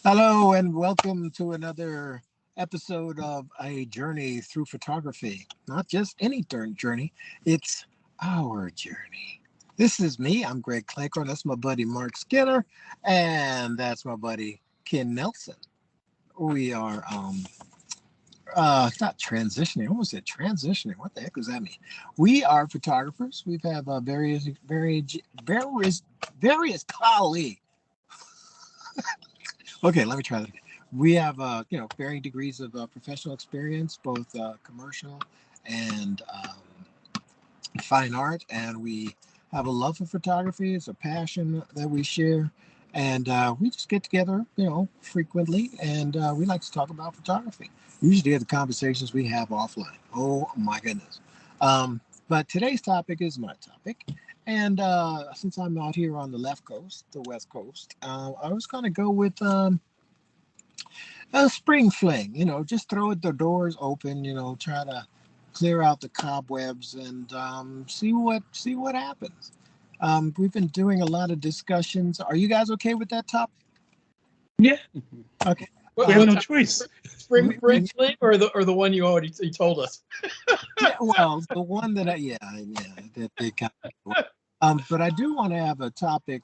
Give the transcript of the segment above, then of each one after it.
Hello and welcome to another episode of A Journey Through Photography. Not just any journey, it's our journey. This is me, I'm Greg Clanker, that's my buddy Mark Skinner, and that's my buddy Ken Nelson. We are not transitioning. I almost said transitioning. What the heck does that mean? We are photographers. We have various colleagues. Okay, let me try that again. We have, varying degrees of professional experience, both commercial and fine art, and we have a love for photography. It's a passion that we share, and we just get together, frequently, and we like to talk about photography. Usually, the conversations we have offline. Oh my goodness! But today's topic is my topic, and since I'm out here on the left coast, the west coast, I was going to go with a spring fling. Just throw the doors open. Try to clear out the cobwebs and see what happens. We've been doing a lot of discussions. Are you guys okay with that topic? Yeah, Okay. we have no choice. Spring Fling or the one you told us. Yeah, well, the one that that they kind of. But I do want to have a topic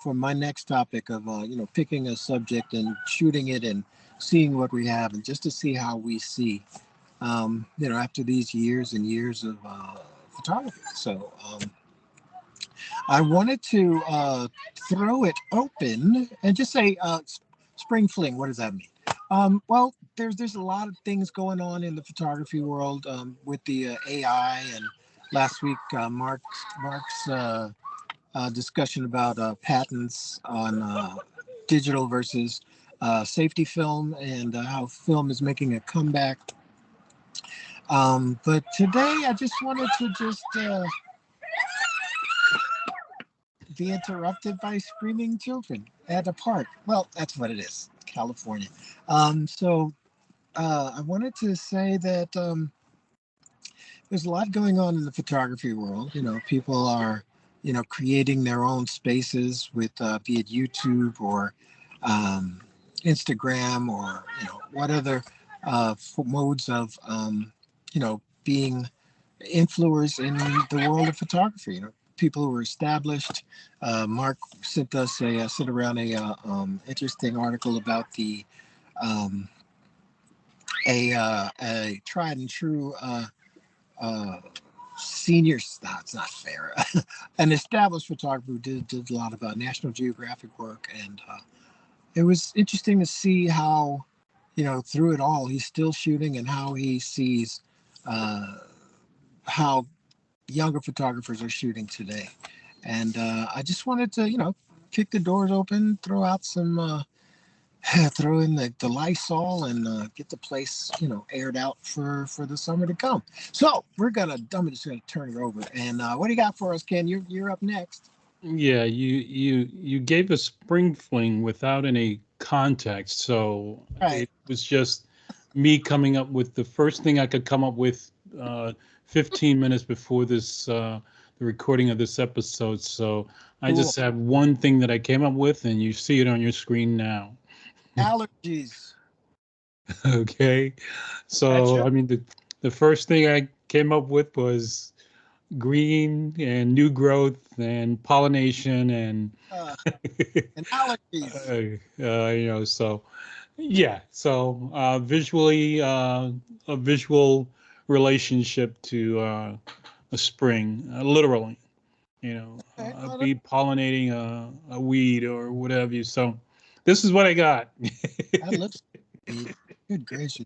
for my next topic of picking a subject and shooting it and seeing what we have and just to see how we see after these years and years of photography. So I wanted to throw it open and just say spring fling. What does that mean? Well, there's a lot of things going on in the photography world with the AI, and last week Mark's discussion about patents on digital versus safety film and how film is making a comeback. But today I just wanted to just be interrupted by screaming children at a park. Well, that's what it is, California. So I wanted to say that there's a lot going on in the photography world. People are, creating their own spaces with be it YouTube or Instagram or, what other modes of, being influencers in the world of photography. People who are established. Mark sent around a interesting article about the um, a tried and true uh, senior. No, it's not fair. An established photographer who did a lot of National Geographic work, and it was interesting to see how, through it all, he's still shooting and how he sees uh, how younger photographers are shooting today. And I just wanted to, kick the doors open, throw out some, throw in the Lysol and get the place, aired out for the summer to come. So I'm just gonna turn it over. And what do you got for us, Ken? You're up next. Yeah, you gave a spring fling without any context, so Right. it was just me coming up with the first thing I could come up with 15 minutes before the recording of this episode. So I Cool. just have one thing that I came up with, and you see it on your screen now. Allergies. Okay, so Gotcha. I mean the first thing I came up with was green and new growth and pollination and Uh, and allergies. so yeah, so visually a visual relationship to a spring, literally, Okay. a bee pollinating a weed or whatever you. So this is what I got. That looks good gracious.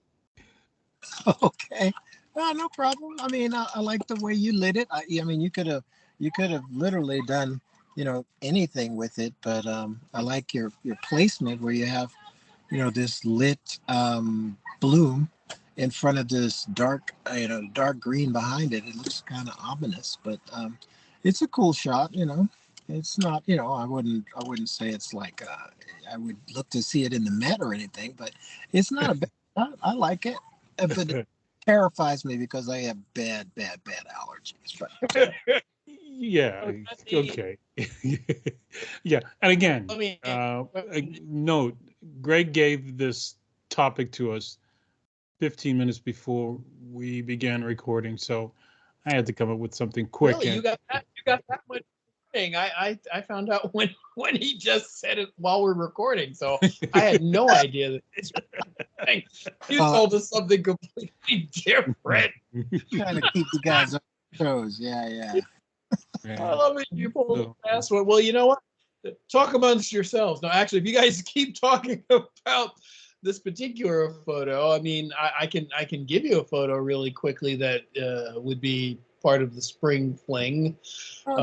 Okay. No problem. I mean, I like the way you lit it. I mean, you could have literally done, anything with it, but I like your placement where you have, this lit bloom in front of this dark, dark green behind it. It looks kind of ominous, but it's a cool shot. It's not, I wouldn't say it's like I would look to see it in the Met or anything, but it's not a bad shot. I like it. But terrifies me because I have bad, bad, bad allergies. But Yeah, So let me okay. Yeah, and again, let me note, Greg gave this topic to us 15 minutes before we began recording, so I had to come up with something quick. Really, you got that much thing. I found out when he just said it while we're recording, so I had no idea that it's thing. You told us something completely different. Trying to keep the guys on their toes. Yeah. I love it. You pulled the fast one. Well, you know what? Talk amongst yourselves. No, actually, if you guys keep talking about this particular photo, I mean, I can give you a photo really quickly that would be part of the Spring Fling.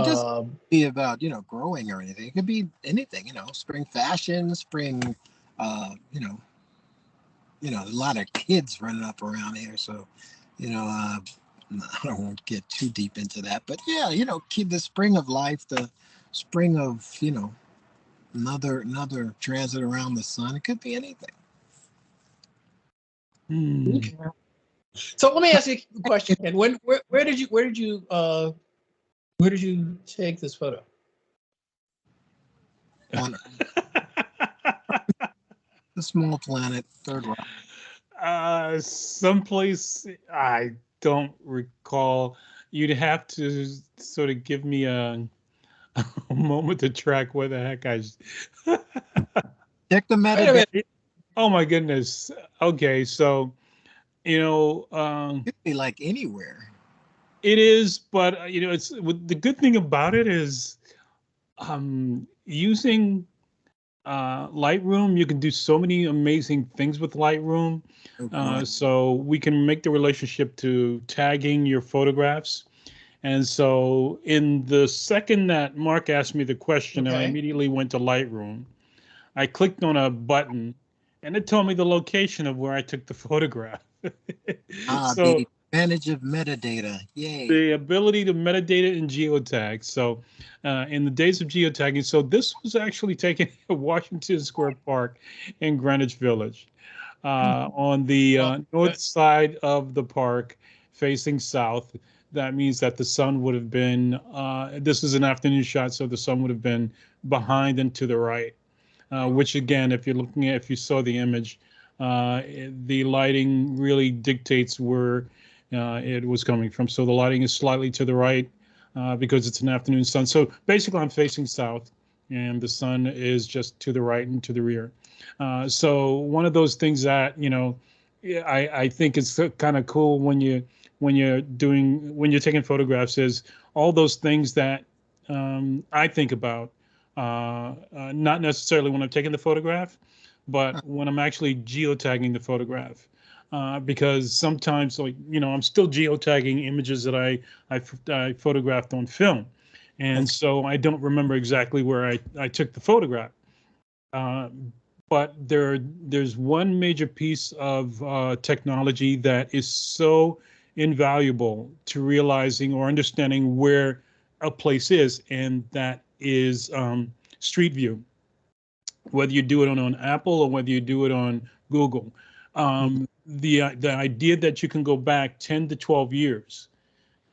Just be about, growing or anything. It could be anything, spring fashion, spring, a lot of kids running up around here. So, I don't get too deep into that, but yeah, keep the spring of life, the spring of, another transit around the sun. It could be anything. So let me ask you a question. And where did you take this photo? On the small planet, third rock. Someplace I don't recall. You'd have to sort of give me a moment to track where the heck I. Check the metadata. Oh my goodness. Okay, so it could be like anywhere. It is, but it's the good thing about it is using Lightroom. You can do so many amazing things with Lightroom. So we can make the relationship to tagging your photographs. And so in the second that Mark asked me the question, I immediately went to Lightroom. I clicked on a button and it told me the location of where I took the photograph. So the advantage of metadata. Yay. The ability to metadata and geotag. So in the days of geotagging, so this was actually taken at Washington Square Park in Greenwich Village. On the north side of the park facing south. That means that the sun would have been, this is an afternoon shot, so the sun would have been behind and to the right, which again, if you saw the image, the lighting really dictates where it was coming from. So the lighting is slightly to the right because it's an afternoon sun. So basically I'm facing south and the sun is just to the right and to the rear. So one of those things that, I think is kind of cool when you're taking photographs is all those things that I think about, not necessarily when I'm taking the photograph, but when I'm actually geotagging the photograph. Because sometimes, I'm still geotagging images that I photographed on film. And so I don't remember exactly where I took the photograph. But there's one major piece of technology that is so invaluable to realizing or understanding where a place is, and that is Street View. Whether you do it on Apple or whether you do it on Google, the idea that you can go back 10 to 12 years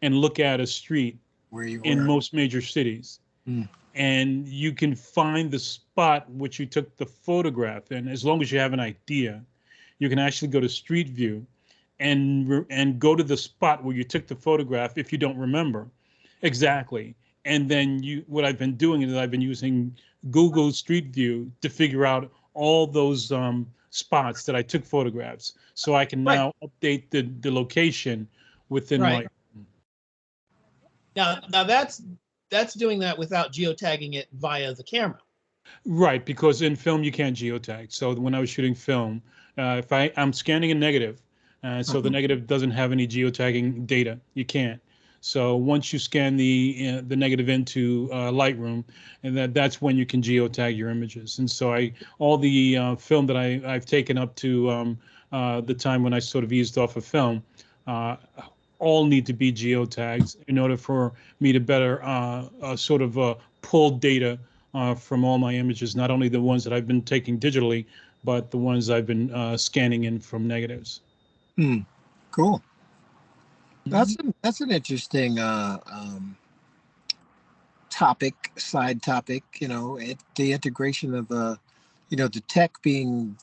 and look at a street in most major cities. And you can find the spot which you took the photograph. And as long as you have an idea, you can actually go to Street View and go to the spot where you took the photograph if you don't remember exactly. And then what I've been doing is I've been using Google Street View to figure out all those spots that I took photographs. So I can now update the location within Lightroom. Now that's doing that without geotagging it via the camera. Right, because in film you can't geotag. So when I was shooting film, if I'm scanning a negative, so the negative doesn't have any geotagging data, you can't. So once you scan the negative into Lightroom, and that's when you can geotag your images. And so all the film that I've taken up to the time when I sort of eased off of film, all need to be geotags in order for me to better sort of pull data from all my images, not only the ones that I've been taking digitally, but the ones I've been scanning in from negatives. Cool. That's an interesting topic, side topic. The integration of the tech being,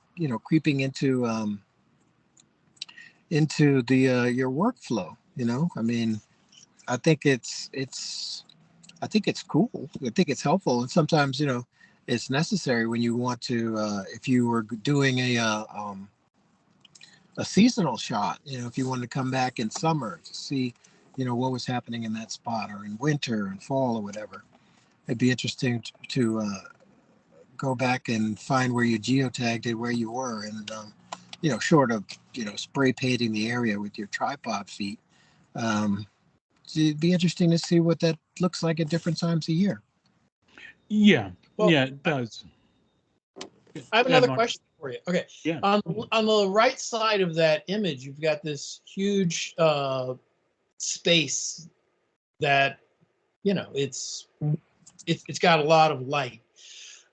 creeping into the your workflow. I mean, I think I think it's cool. I think it's helpful, and sometimes it's necessary when you want to, if you were doing a seasonal shot, if you wanted to come back in summer to see, what was happening in that spot, or in winter and fall or whatever. It'd be interesting to go back and find where you geotagged it, where you were, and short of spray painting the area with your tripod feet. It'd be interesting to see what that looks like at different times of year. Yeah, Well, yeah, it does. I have another question for you. Okay. Yeah. On the right side of that image, you've got this huge space that, it's got a lot of light.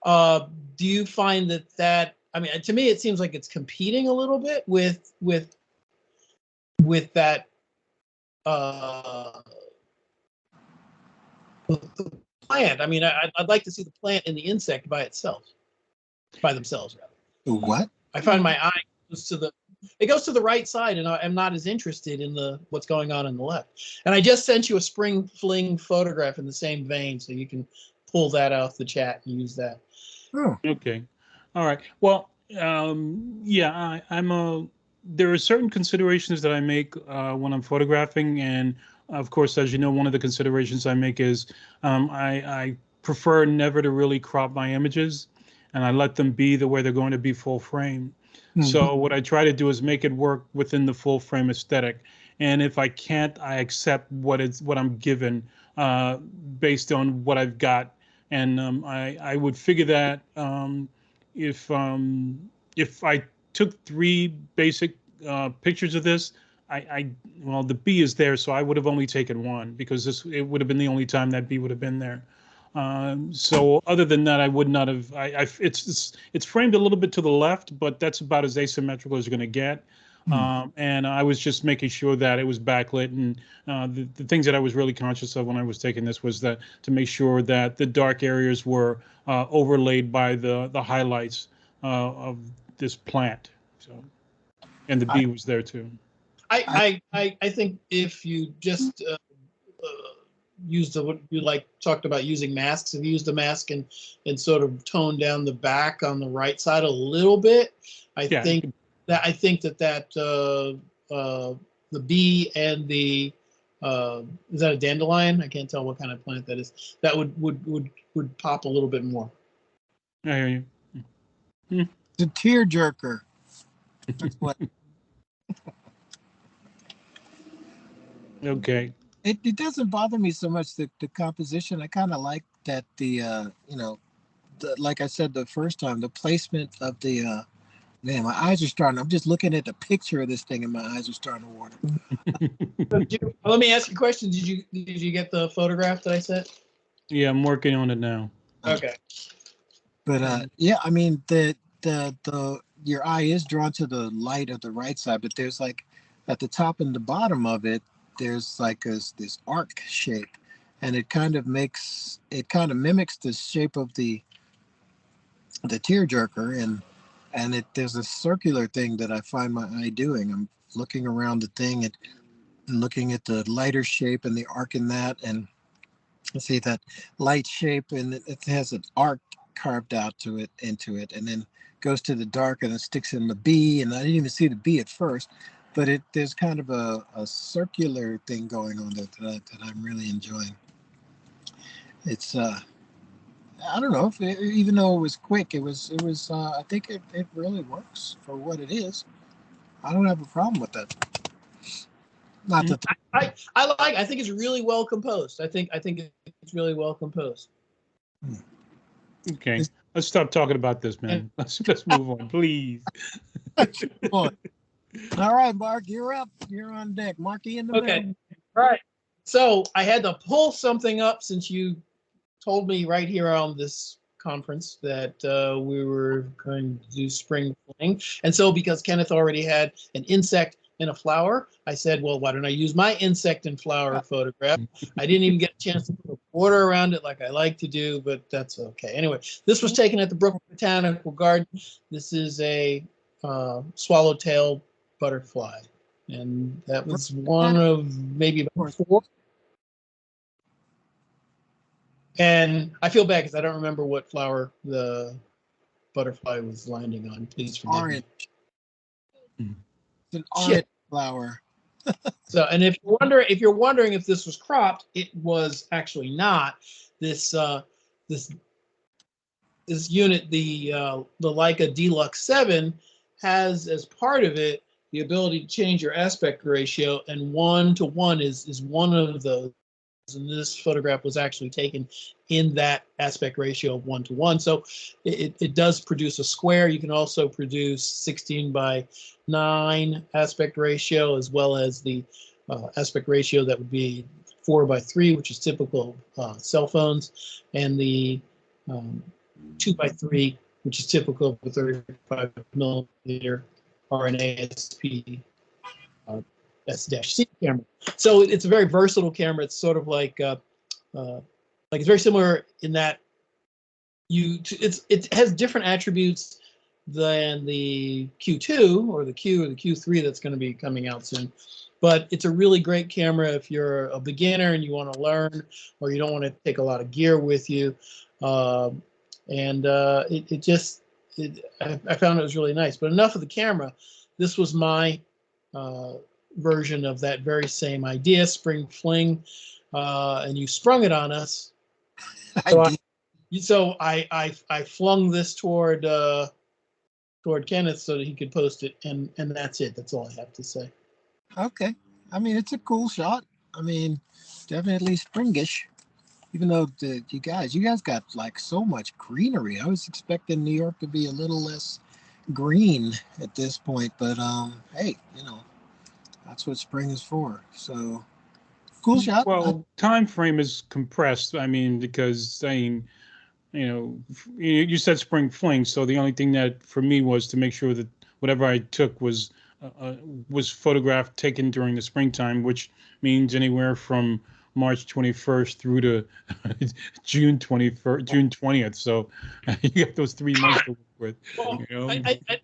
Do you find that, I mean, to me, it seems like it's competing a little bit with that, with the plant? I mean, I'd like to see the plant and the insect by themselves, rather. What? I find my eye goes to the right side, and I'm not as interested in what's going on the left. And I just sent you a Spring Fling photograph in the same vein, so you can pull that off the chat and use that. Oh. Okay. All right. Well, yeah, there are certain considerations that I make when I'm photographing, and of course, as you know, one of the considerations I make is I prefer never to really crop my images, and I let them be the way they're going to be, full frame. Mm-hmm. So what I try to do is make it work within the full frame aesthetic, and if I can't, I accept what I'm given based on what I've got. And I would figure that if I took 3 basic pictures of this, well, the bee is there, so I would have only taken 1, because it would have been the only time that bee would have been there. So other than that, I would not have. It's framed a little bit to the left, but that's about as asymmetrical as you're going to get. And I was just making sure that it was backlit, and the things that I was really conscious of when I was taking this was that to make sure that the dark areas were overlaid by the highlights of this plant. So, and the bee was there too. I think if you just use what you talked about using masks, if you use the mask and sort of tone down the back on the right side a little bit, I think that the bee and the is that a dandelion? I can't tell what kind of plant that is. That would pop a little bit more. I hear you. The tear jerker. That's what. Okay. It doesn't bother me so much the composition. I kind of like that like I said the first time, the placement of the man, my eyes are starting. I'm just looking at the picture of this thing, and my eyes are starting to water. Let me ask you a question. Did you get the photograph that I sent? Yeah, I'm working on it now. Okay. But yeah, I mean the your eye is drawn to the light of the right side, but there's like at the top and the bottom of it, there's like this arc shape, and it kind of mimics the shape of the tearjerker, and there's a circular thing that I find my eye doing. I'm looking around the thing and looking at the lighter shape and the arc in that, and I see that light shape, and it has an arc carved out into it, and then goes to the dark and it sticks in the bee, and I didn't even see the bee at first, but there's kind of a circular thing going on there that I'm really enjoying. It's I don't know, even though it was quick, it was I think it really works for what it is. I don't have a problem with that. Not that I think it's really well composed. I think it's really well composed. Okay, let's stop talking about this, man. Let's move on, please. All right, Mark, you're up. You're on deck. Marky in the middle. Right. So I had to pull something up since you told me right here on this conference that we were going to do Spring Fling. And so because Kenneth already had an insect and a flower, I said, well, why don't I use my insect and flower photograph? I didn't even get chance to put a border around it like I like to do, but that's okay. Anyway, this was taken at the Brooklyn Botanical Garden. This is a swallowtail butterfly, and that was one of maybe about 4. And I feel bad because I don't remember what flower the butterfly was landing on. Please forgive Orange. me. It's an orange flower. So, and if you're wondering if this was cropped, it was actually not. This unit, the Leica Deluxe 7, has as part of it the ability to change your aspect ratio, and 1:1 is one of those. And this photograph was actually taken in that aspect ratio of 1:1. So it does produce a square. You can also produce 16:9 aspect ratio, as well as the aspect ratio that would be 4:3, which is typical cell phones, and the 2:3, which is typical of a 35 millimeter RNASP S-C camera. So it's a very versatile camera. It's sort of like it's very similar in that it has different attributes than the Q2 or the Q3 that's going to be coming out soon. But it's a really great camera if you're a beginner and you want to learn, or you don't want to take a lot of gear with you. I found it was really nice. But enough of the camera. This was my version of that very same idea, Spring Fling, and you sprung it on us. So I flung this toward Kenneth so that he could post it, and that's it. That's all I have to say. Okay. I mean, it's a cool shot. I mean, definitely springish. Even though you guys got like so much greenery. I was expecting New York to be a little less green at this point, but hey, that's what spring is for. So cool shot. Well, time frame is compressed. I mean, because you said Spring Fling, so the only thing that for me was to make sure that whatever I took was photographed taken during the springtime, which means anywhere from March 21st through to June 20th. So you got those 3 months to work with. Well,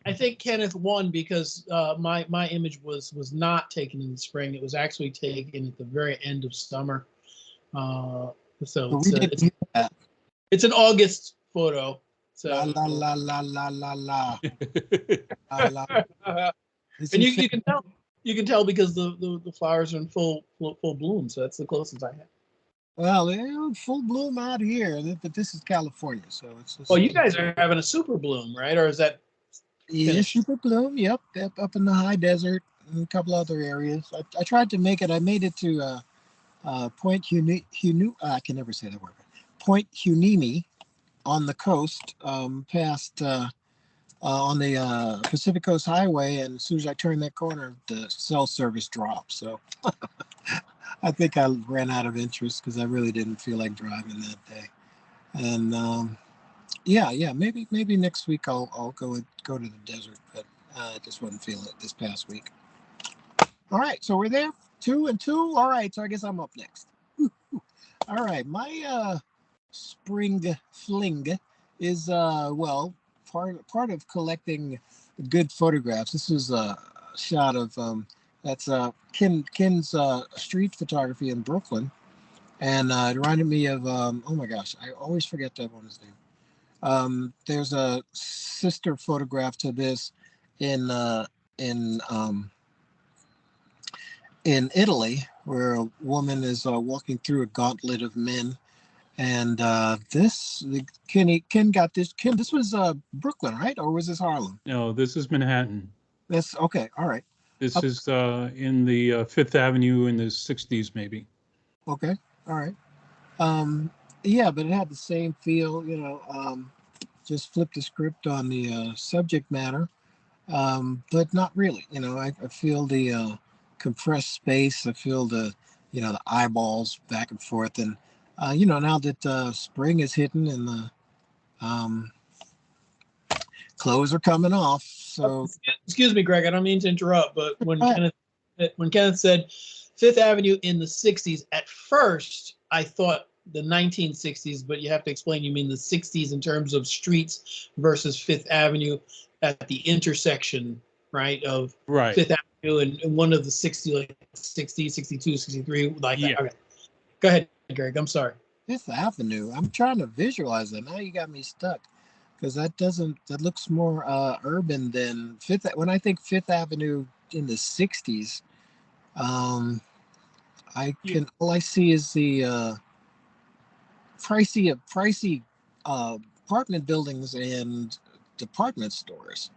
I think Kenneth won because my image was not taken in the spring. It was actually taken at the very end of summer. So it's an August photo. So la la la la la la la. And you can tell because the flowers are in full bloom. So that's the closest I have. Well, they're full bloom out here, but this is California, so it's. Well, you guys are having a super bloom, right? Or is that? Yeah, super bloom. Yep, up in the high desert and a couple other areas. I tried to make it. I made it to Point I can never say that word. Point Hunimi on the coast, past on the Pacific Coast Highway, and as soon as I turned that corner, the cell service dropped. So I think I ran out of interest because I really didn't feel like driving that day. And maybe next week I'll go to the desert, but I just wasn't feeling it this past week. All right, so we're there, 2 and 2. All right, so I guess I'm up next. All right, my Spring Fling is part of collecting good photographs. This is a shot of that's Ken's street photography in Brooklyn, and it reminded me of oh my gosh, I always forget that one's name. There's a sister photograph to this in Italy, where a woman is walking through a gauntlet of men. And Ken got this. Ken, this was Brooklyn, right? Or was this Harlem? No, this is Manhattan. That's okay. All right. This is in the Fifth Avenue in the 60s, maybe. Okay. All right. Yeah, but it had the same feel, just flip the script on the subject matter, but not really. I feel the compressed space. I feel the eyeballs back and forth, and now that spring is hitting and the clothes are coming off. So excuse me, Greg. I don't mean to interrupt, but when Kenneth said Fifth Avenue in the 60s. At first, I thought the 1960s, but you have to explain, you mean the 60s in terms of streets versus Fifth Avenue at the intersection, right, of Right. Fifth Avenue and one of the 60, like 60, 62, 63, like Yeah. that. Okay. Go ahead, Greg. I'm sorry. Fifth Avenue. I'm trying to visualize it. Now you got me stuck because that looks more urban than Fifth. When I think Fifth Avenue in the 60s, all I see is the pricey apartment buildings and department stores.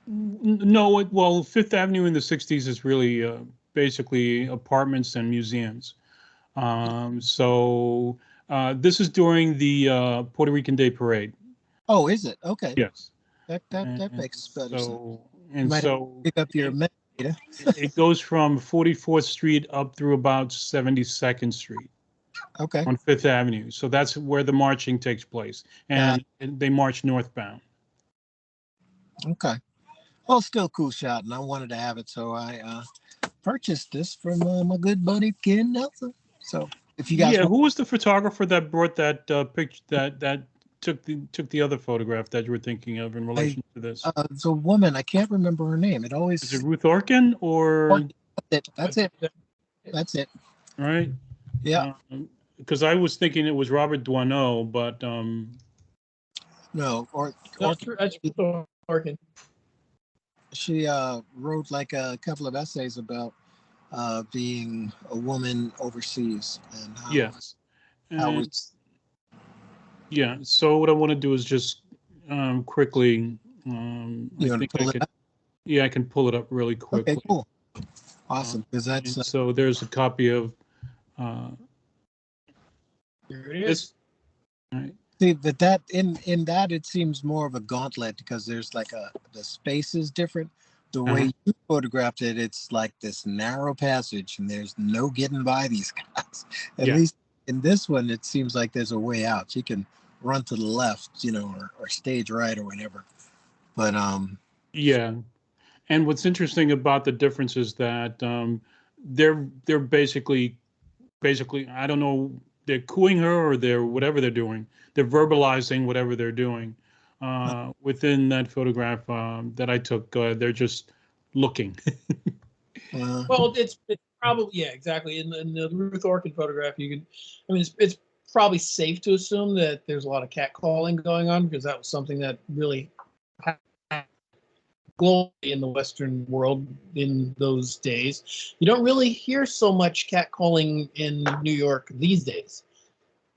No, well, Fifth Avenue in the 60s is really basically apartments and museums. So this is during the Puerto Rican Day Parade. Oh, is it? Okay. Yes. That makes better sense. So, You and might have to so pick up your metadata. it goes from 44th Street up through about 72nd Street Okay. on Fifth Avenue. So that's where the marching takes place. And they march northbound. Okay. Well, still cool shot, and I wanted to have it, so I purchased this from my good buddy Ken Nelson. So if you guys Yeah, who was the photographer that brought that picture that took the other photograph that you were thinking of in relation to this? it's a woman. I can't remember her name. It always. Is it Ruth Orkin or? That's it. That's it. Right. Yeah. Because I was thinking it was Robert Doisneau, but no, That's Orkin. She wrote like a couple of essays about being a woman overseas and how yes. how it's Yeah. So what I want to do is just quickly. I think I could. Yeah, I can pull it up really quickly. Okay, cool. Awesome, because that's so there's a copy of Here it is. Right. see that in that it seems more of a gauntlet because there's like the space is different. The way you photographed it, it's like this narrow passage, and there's no getting by these guys. At least in this one, it seems like there's a way out. You can run to the left, or stage right or whatever. But yeah. And what's interesting about the difference is that they're basically I don't know, they're cooing her or they're whatever they're doing. They're verbalizing whatever they're doing. Within that photograph that I took, they're just looking. Well, it's probably exactly. In the Ruth Orkin photograph, it's probably safe to assume that there's a lot of catcalling going on because that was something that really happened globally in the Western world in those days. You don't really hear so much catcalling in New York these days.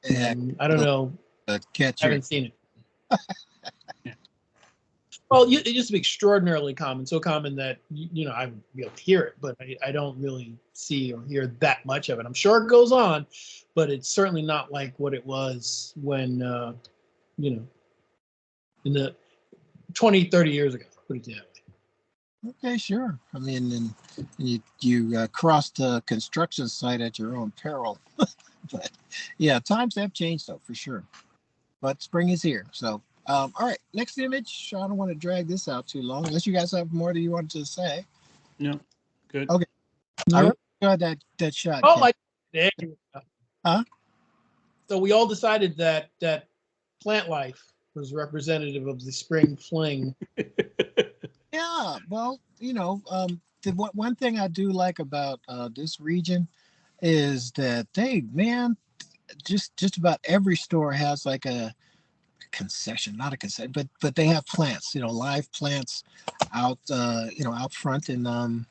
I don't know. I haven't seen it. Well, it used to be extraordinarily common, so common that I would be able to hear it, but I don't really see or hear that much of it. I'm sure it goes on, but it's certainly not like what it was when in the 20, 30 years ago. Put it that way. Okay, sure. I mean, and you crossed a construction site at your own peril. But yeah, times have changed though, for sure. But spring is here, so. All right, next image. I don't want to drag this out too long, unless you guys have more that you wanted to say. No, good. Okay. I really enjoyed that shot. Oh, there you go. Huh? So we all decided that plant life was representative of the spring fling. Yeah, well, the one thing I do like about this region is that just about every store has like a concession, not a concession, but they have plants, live plants out, out front. And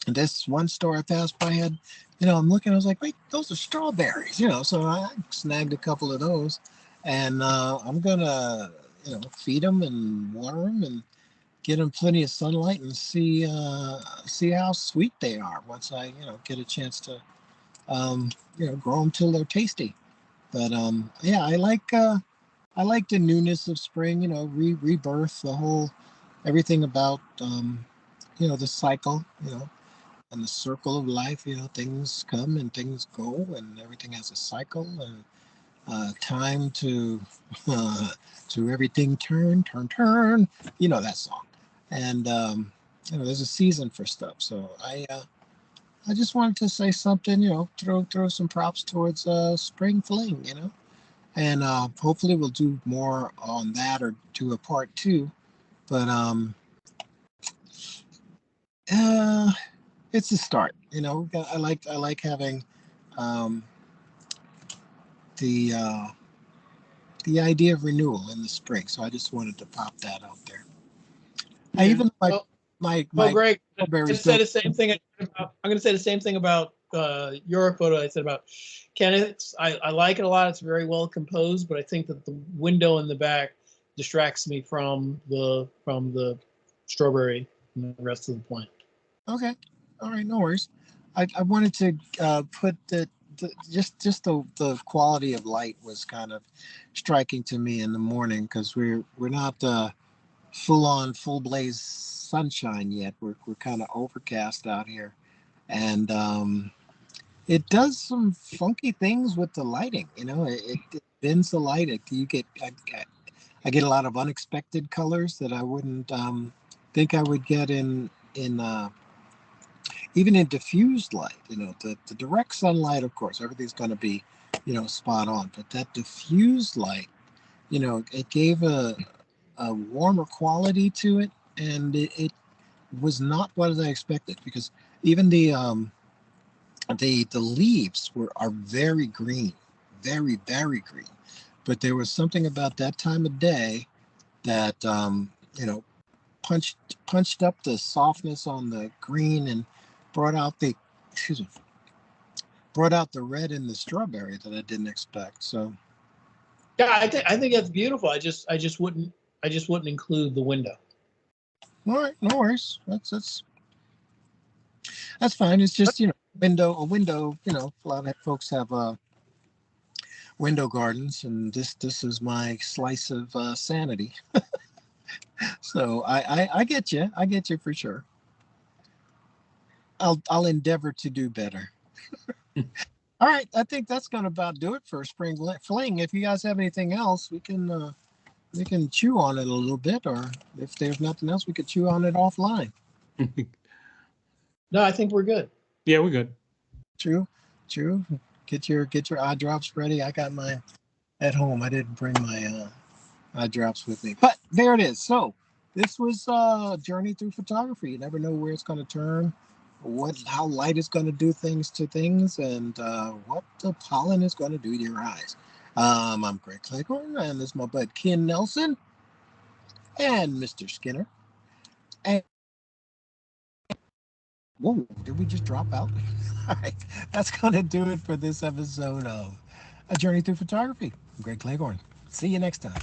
this one store I passed by had, I'm looking, I was like, wait, those are strawberries, so I snagged a couple of those, and I'm gonna, feed them and water them and get them plenty of sunlight and see how sweet they are once I, get a chance to, grow them till they're tasty. But yeah, I like the newness of spring, rebirth, everything about, the cycle, and the circle of life, things come and things go and everything has a cycle and time to everything turn, that song. And, there's a season for stuff. So I just wanted to say something, throw some props towards Spring Fling, and hopefully we'll do more on that or do a part 2. But it's a start. I like having um, the idea of renewal in the spring. So I just wanted to pop that out there. I even my Greg, strawberries say the same thing. I'm going to say the same thing about your photo. I said about Kenneth's. I like it a lot. It's very well composed, but I think that the window in the back distracts me from the strawberry and the rest of the plant. Okay, all right, no worries. I wanted to put just the quality of light was kind of striking to me in the morning, because we're not full blaze sunshine yet. We're kind of overcast out here, and it does some funky things with the lighting. It bends the light. I get a lot of unexpected colors that I wouldn't think I would get in even in diffused light. The direct sunlight, of course, everything's going to be spot on, but that diffused light, it gave a warmer quality to it, and it was not what I expected, because even the leaves are very green, very, very green, but there was something about that time of day that punched up the softness on the green and brought out the red in the strawberry that I didn't expect. So yeah, I think that's beautiful. I just wouldn't include the window. All right, no worries. That's fine. It's just a window. A lot of folks have window gardens, and this is my slice of sanity. So I get you. I get you for sure. I'll endeavor to do better. All right, I think that's gonna about do it for Spring Fling. If you guys have anything else, we can chew on it a little bit, or if there's nothing else, we could chew on it offline. No, I think we're good. Yeah, we're good. True. Get your eye drops ready. I got mine at home. I didn't bring my eye drops with me, but there it is. So this was Journey Through Photography. You never know where it's going to turn, how light is going to do things to things, and what the pollen is going to do to your eyes. I'm Greg Cleghorn, and this is my bud Ken Nelson and Mr. Skinner. And whoa, did we just drop out? All right, that's going to do it for this episode of A Journey Through Photography. I'm Greg Cleghorn. See you next time.